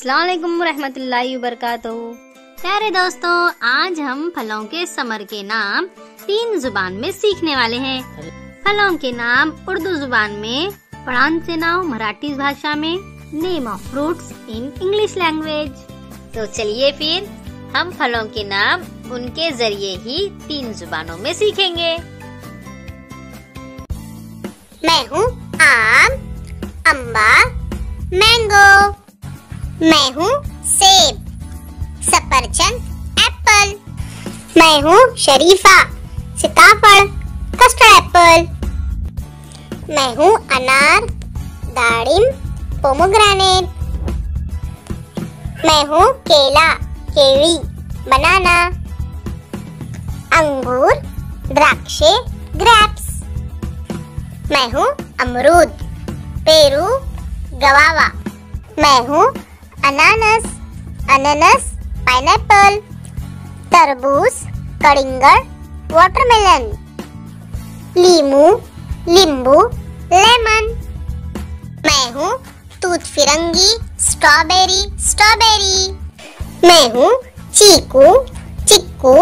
अस्सलाम वालेकुम रहमतुल्लाहि वबरकातुहू। प्यारे दोस्तों, आज हम फलों के समर के नाम 3 जुबान में सीखने वाले हैं। फलों के नाम उर्दू जुबान में, फळांचे नाव मराठी भाषा में, name of fruits in English language. तो चलिए फिर हम फलों के नाम उनके जरिए ही 3 जुबानों में सीखेंगे। मैं हूँ आम, अम्बा, मैंगो। मैं हूँ सेब, सफरचंद, एप्पल। मैं हूँ शरीफा, सीताफल, कस्टर्ड एप्पल। मैं हूँ अनार, दाड़िम, पोमोग्रेनेट। मैं हूँ केला, केवी, बनाना, अंगूर, द्राक्षे, ग्रेप्स। मैं हूँ अमरूद, पेरू, गवावा। मैं हूँ अनानस, अनानस, पाइनएप्पल, तरबूज, कलिंगड़, वाटरमेलन, लीमू, लींबू, लेमन। मैं हूँ तूत फिरंगी, स्ट्रॉबेरी, स्ट्रॉबेरी। मैं हूँ चीकू, चिक्कू,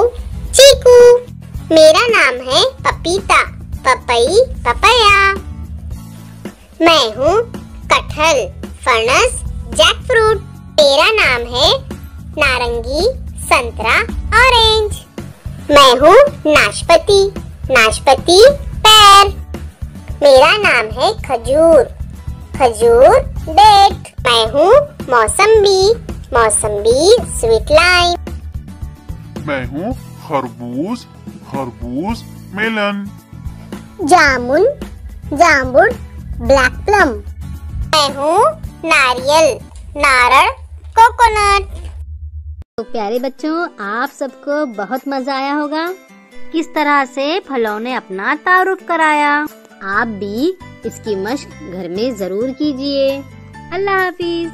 चीकू। मेरा नाम है पपीता, पपई, पपाया। मैं हूँ कटहल, फणस, जैकफ्रूट। मेरा नाम है नारंगी, संतरा, ऑरेंज। मैं हूँ नाशपाती, नाशपाती, पेर। मेरा नाम है खजूर, खजूर, डेट। मैं हूँ मौसम्बी, मौसम्बी, स्वीट लाइम। मैं हूँ खरबूज, खरबूज, मेलन। जामुन, जामुन, ब्लैक प्लम। मैं हूँ नारियल, नारळ, कोकोनट। तो प्यारे बच्चों, आप सबको बहुत मजा आया होगा किस तरह से फलों ने अपना तारुफ कराया। आप भी इसकी मशक घर में जरूर कीजिए। अल्लाह हाफिज।